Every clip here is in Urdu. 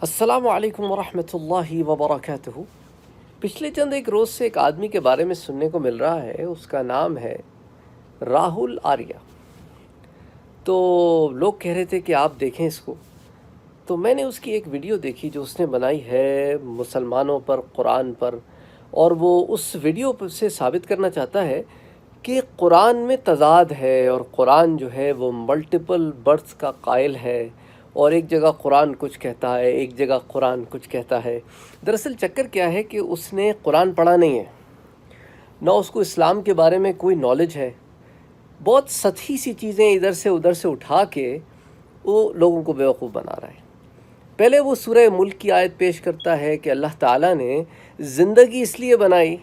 السلام علیکم ورحمۃ اللہ وبرکاتہ۔ پچھلے چند ایک روز سے ایک آدمی کے بارے میں سننے کو مل رہا ہے، اس کا نام ہے راہل آریہ۔ تو لوگ کہہ رہے تھے کہ آپ دیکھیں اس کو، تو میں نے اس کی ایک ویڈیو دیکھی جو اس نے بنائی ہے مسلمانوں پر، قرآن پر، اور وہ اس ویڈیو سے ثابت کرنا چاہتا ہے کہ قرآن میں تضاد ہے، اور قرآن جو ہے وہ ملٹیپل برتھس کا قائل ہے، اور ایک جگہ قرآن کچھ کہتا ہے، ایک جگہ قرآن کچھ کہتا ہے۔ دراصل چکر کیا ہے کہ اس نے قرآن پڑھا نہیں ہے، نہ اس کو اسلام کے بارے میں کوئی نالج ہے، بہت سطحی سی چیزیں ادھر سے ادھر سے اٹھا کے وہ لوگوں کو بیوقوف بنا رہا ہے۔ پہلے وہ سورہ ملک کی آیت پیش کرتا ہے کہ اللہ تعالیٰ نے زندگی اس لیے بنائی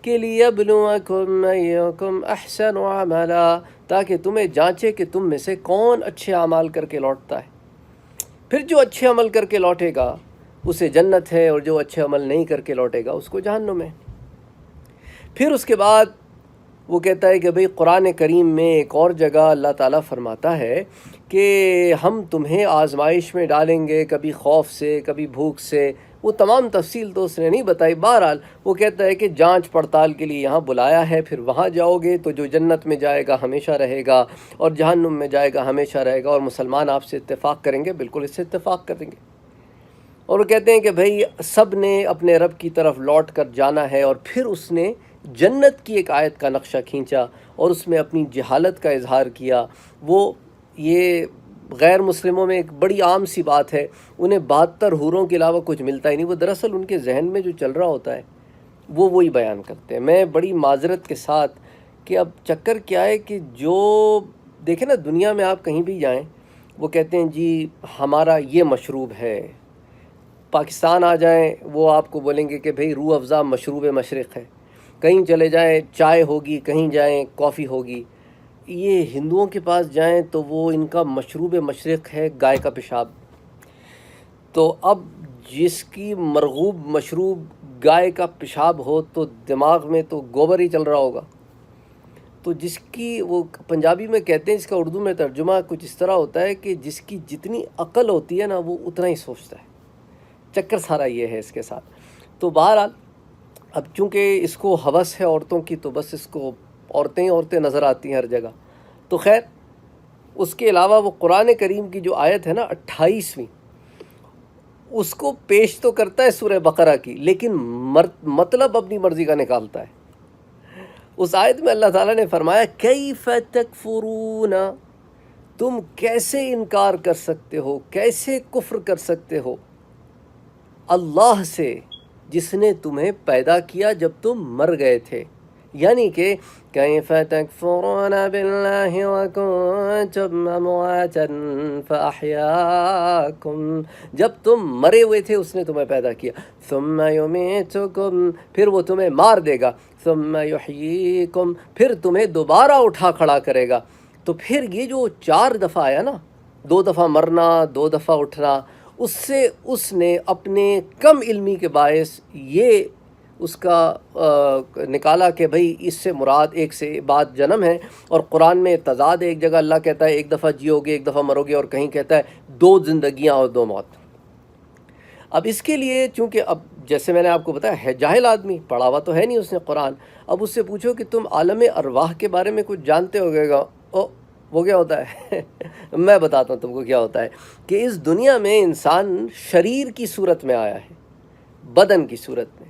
کہ لِيَبْلُوَكُمْ أَيُّكُمْ أَحْسَنُ عَمَلًا، تاکہ تمہیں جانچے کہ تم میں سے کون اچھے اعمال کر کے لوٹتا ہے۔ پھر جو اچھے عمل کر کے لوٹے گا اسے جنت ہے، اور جو اچھے عمل نہیں کر کے لوٹے گا اس کو جہنم ہے۔ پھر اس کے بعد وہ کہتا ہے کہ بھئی قرآن کریم میں ایک اور جگہ اللہ تعالیٰ فرماتا ہے کہ ہم تمہیں آزمائش میں ڈالیں گے، کبھی خوف سے، کبھی بھوک سے۔ وہ تمام تفصیل تو اس نے نہیں بتائی، بہرحال وہ کہتا ہے کہ جانچ پڑتال کے لیے یہاں بلایا ہے، پھر وہاں جاؤ گے تو جو جنت میں جائے گا ہمیشہ رہے گا، اور جہنم میں جائے گا ہمیشہ رہے گا، اور مسلمان آپ سے اتفاق کریں گے، بالکل اس سے اتفاق کریں گے۔ اور وہ کہتے ہیں کہ بھئی سب نے اپنے رب کی طرف لوٹ کر جانا ہے، اور پھر اس نے جنت کی ایک آیت کا نقشہ کھینچا اور اس میں اپنی جہالت کا اظہار کیا۔ وہ یہ غیر مسلموں میں ایک بڑی عام سی بات ہے، انہیں 72 حوروں کے علاوہ کچھ ملتا ہی نہیں، وہ دراصل ان کے ذہن میں جو چل رہا ہوتا ہے وہ وہی بیان کرتے ہیں۔ میں بڑی معذرت کے ساتھ کہ اب چکر کیا ہے کہ جو دیکھیں نا، دنیا میں آپ کہیں بھی جائیں وہ کہتے ہیں جی ہمارا یہ مشروب ہے، پاکستان آ جائیں وہ آپ کو بولیں گے کہ بھئی روح افزا مشروب مشرق ہے، کہیں چلے جائیں چائے ہوگی، کہیں جائیں کافی ہوگی۔ یہ ہندوؤں کے پاس جائیں تو وہ ان کا مشروب مشرق ہے گائے کا پیشاب۔ تو اب جس کی مرغوب مشروب گائے کا پیشاب ہو تو دماغ میں تو گوبر ہی چل رہا ہوگا۔ تو جس کی وہ پنجابی میں کہتے ہیں، اس کا اردو میں ترجمہ کچھ اس طرح ہوتا ہے کہ جس کی جتنی عقل ہوتی ہے نا وہ اتنا ہی سوچتا ہے۔ چکر سارا یہ ہے اس کے ساتھ۔ تو بہرحال اب چونکہ اس کو ہوس ہے عورتوں کی، تو بس اس کو عورتیں ہی عورتیں نظر آتی ہیں ہر جگہ۔ تو خیر، اس کے علاوہ وہ قرآن کریم کی جو آیت ہے نا 28ویں، اس کو پیش تو کرتا ہے سورہ بقرہ کی، لیکن مطلب اپنی مرضی کا نکالتا ہے۔ اس آیت میں اللہ تعالیٰ نے فرمایا کیف تکفرون، تم کیسے انکار کر سکتے ہو، کیسے کفر کر سکتے ہو اللہ سے جس نے تمہیں پیدا کیا جب تم مر گئے تھے۔ یعنی کہ کیف تکفرون باللہ وکنتم امواتا فاحیاکم، جب تم مرے ہوئے تھے اس نے تمہیں پیدا کیا، ثم یمیتکم، پھر وہ تمہیں مار دے گا، ثم یحییکم، پھر تمہیں دوبارہ اٹھا کھڑا کرے گا۔ تو پھر یہ جو 4 دفعہ آیا نا، 2 دفعہ مرنا، 2 دفعہ اٹھنا، اس سے اس نے اپنے کم علمی کے باعث یہ اس کا نکالا کہ بھئی اس سے مراد ایک سے بعد جنم ہے، اور قرآن میں تضاد ہے۔ ایک جگہ اللہ کہتا ہے ایک دفعہ جیو گے، ایک دفعہ مرو گے، اور کہیں کہتا ہے 2 زندگیاں اور 2 موت۔ اب اس کے لیے چونکہ اب جیسے میں نے آپ کو بتایا ہے جاہل آدمی، پڑھا ہوا تو ہے نہیں اس نے قرآن، اب اس سے پوچھو کہ تم عالم ارواح کے بارے میں کچھ جانتے ہو گے گا، وہ کیا ہوتا ہے میں بتاتا ہوں تم کو کیا ہوتا ہے کہ اس دنیا میں انسان شریر کی صورت میں آیا ہے، بدن کی صورت میں،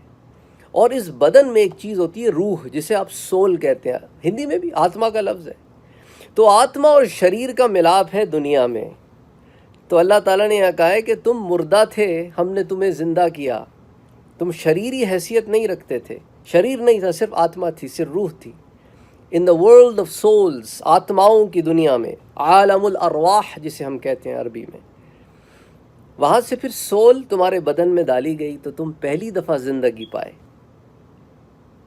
اور اس بدن میں ایک چیز ہوتی ہے روح، جسے آپ سول کہتے ہیں، ہندی میں بھی آتما کا لفظ ہے۔ تو آتما اور شریر کا ملاپ ہے دنیا میں۔ تو اللہ تعالیٰ نے یہاں کہا ہے کہ تم مردہ تھے، ہم نے تمہیں زندہ کیا، تم شریری حیثیت نہیں رکھتے تھے، شریر نہیں تھا، صرف آتما تھی، صرف روح تھی۔ ان دا ورلڈ آف سولز، آتماؤں کی دنیا میں، عالم الارواح جسے ہم کہتے ہیں عربی میں، وہاں سے پھر سول تمہارے بدن میں ڈالی گئی تو تم پہلی دفعہ زندگی پائے،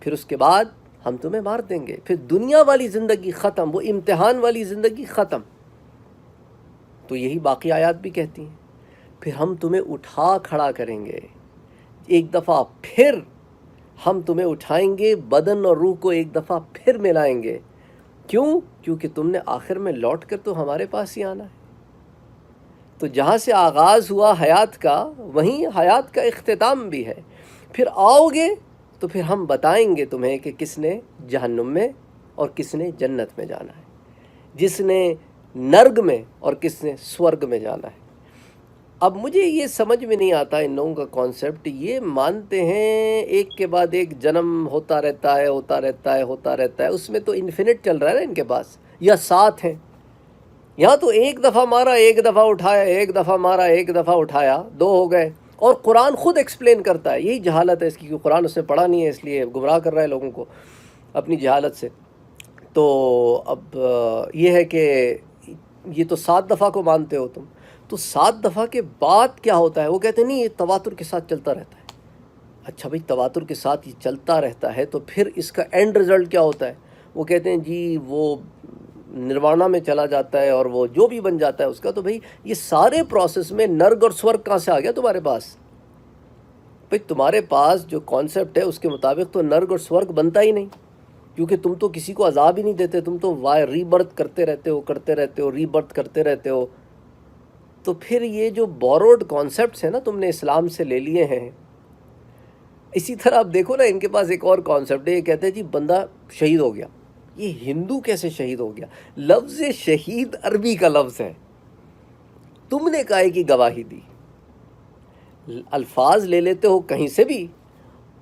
پھر اس کے بعد ہم تمہیں مار دیں گے، پھر دنیا والی زندگی ختم، وہ امتحان والی زندگی ختم۔ تو یہی باقی آیات بھی کہتی ہیں، پھر ہم تمہیں اٹھا کھڑا کریں گے، ایک دفعہ پھر ہم تمہیں اٹھائیں گے، بدن اور روح کو ایک دفعہ پھر ملائیں گے۔ کیوں؟ کیونکہ تم نے آخر میں لوٹ کر تو ہمارے پاس ہی آنا ہے۔ تو جہاں سے آغاز ہوا حیات کا وہیں حیات کا اختتام بھی ہے. پھر آؤ گے تو پھر ہم بتائیں گے تمہیں کہ کس نے جہنم میں اور کس نے جنت میں جانا ہے، جس نے نرگ میں اور کس نے سورگ میں جانا ہے. اب مجھے یہ سمجھ میں نہیں آتا ان لوگوں کا کانسیپٹ. یہ مانتے ہیں ایک کے بعد ایک جنم ہوتا رہتا ہے ہوتا رہتا ہے ہوتا رہتا ہے. اس میں تو انفینٹ چل رہا ہے نا ان کے پاس، یا ساتھ ہیں. یہاں تو ایک دفعہ مارا ایک دفعہ اٹھایا، ایک دفعہ مارا ایک دفعہ اٹھایا، دو ہو گئے. اور قرآن خود ایکسپلین کرتا ہے. یہی جہالت ہے اس کی کہ قرآن اس نے پڑھا نہیں ہے، اس لیے گمراہ کر رہا ہے لوگوں کو اپنی جہالت سے. تو اب یہ ہے کہ یہ تو 7 دفعہ کو مانتے ہو تم، تو 7 دفعہ کے بعد کیا ہوتا ہے؟ وہ کہتے ہیں نہیں یہ تواتر کے ساتھ چلتا رہتا ہے. اچھا بھائی تواتر کے ساتھ یہ چلتا رہتا ہے تو پھر اس کا اینڈ رزلٹ کیا ہوتا ہے؟ وہ کہتے ہیں جی وہ نروانا میں چلا جاتا ہے اور وہ جو بھی بن جاتا ہے اس کا. تو بھئی یہ سارے پروسیس میں نرگ اور سورگ کہاں سے آ گیا تمہارے پاس؟ بھئی تمہارے پاس جو کانسیپٹ ہے اس کے مطابق تو نرگ اور سورگ بنتا ہی نہیں، کیونکہ تم تو کسی کو عذاب ہی نہیں دیتے. تم تو ری برتھ کرتے رہتے ہو ری برتھ کرتے رہتے ہو. تو پھر یہ جو بوروڈ کانسیپٹس ہیں نا تم نے اسلام سے لے لیے ہیں. اسی طرح آپ دیکھو نا ان کے پاس ایک اور کانسیپٹ ہے. یہ کہتے ہیں جی بندہ شہید ہو گیا. یہ ہندو کیسے شہید ہو گیا؟ لفظ شہید عربی کا لفظ ہے، تم نے کہا کہ گواہی دی. الفاظ لے لیتے ہو کہیں سے بھی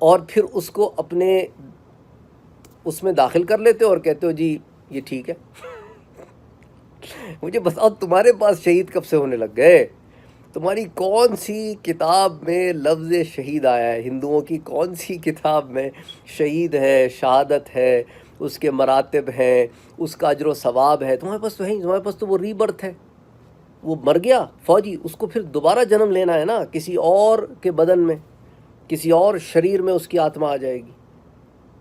اور پھر اس کو اپنے اس میں داخل کر لیتے ہو اور کہتے ہو جی یہ ٹھیک ہے. مجھے بتاؤ تمہارے پاس شہید کب سے ہونے لگ گئے؟ تمہاری کون سی کتاب میں لفظ شہید آیا ہے؟ ہندوؤں کی کون سی کتاب میں شہید ہے، شہادت ہے، اس کے مراتب ہیں، اس کا اجر و ثواب ہے؟ تمہارے پاس تو ہے، تمہارے پاس تو وہ ری برتھ ہے. وہ مر گیا فوجی، اس کو پھر دوبارہ جنم لینا ہے نا کسی اور کے بدن میں، کسی اور شریر میں اس کی آتما آ جائے گی.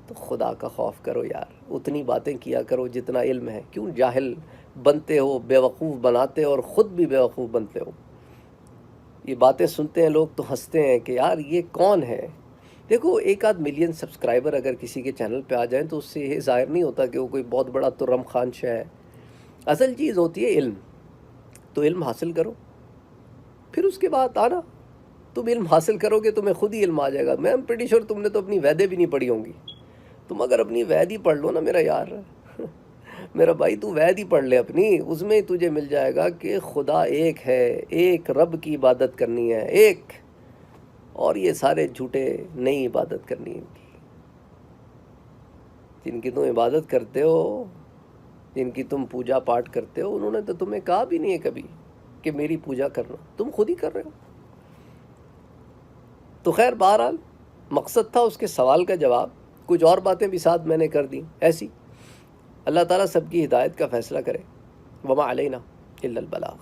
تو خدا کا خوف کرو یار، اتنی باتیں کیا کرو جتنا علم ہے. کیوں جاہل بنتے ہو، بیوقوف بناتے ہو اور خود بھی بیوقوف بنتے ہو. یہ باتیں سنتے ہیں لوگ تو ہنستے ہیں کہ یار یہ کون ہے. دیکھو 1-8 ملین سبسکرائبر اگر کسی کے چینل پہ آ جائیں تو اس سے یہ ظاہر نہیں ہوتا کہ وہ کوئی بہت بڑا ترم خان شاہ ہے. اصل چیز ہوتی ہے علم. تو علم حاصل کرو، پھر اس کے بعد آنا. تم علم حاصل کرو گے تمہیں خود ہی علم آ جائے گا. میں پریٹی شور تم نے تو اپنی ویدیں بھی نہیں پڑھی ہوں گی. تم اگر اپنی وید ہی پڑھ لو نا میرا یار، میرا بھائی تو وید ہی پڑھ لے اپنی، اس میں ہی تجھے مل جائے گا کہ خدا ایک ہے، ایک رب کی عبادت کرنی ہے، ایک، اور یہ سارے جھوٹے نئی عبادت کرنی ہے. جن کی تم عبادت کرتے ہو، جن کی تم پوجا پاٹ کرتے ہو، انہوں نے تو تمہیں کہا بھی نہیں ہے کبھی کہ میری پوجا کرنا. تم خود ہی کر رہے ہو. تو خیر بہرحال مقصد تھا اس کے سوال کا جواب. کچھ اور باتیں بھی ساتھ میں نے کر دیں ایسی. اللہ تعالیٰ سب کی ہدایت کا فیصلہ کرے. وما علینا الا البلاغ.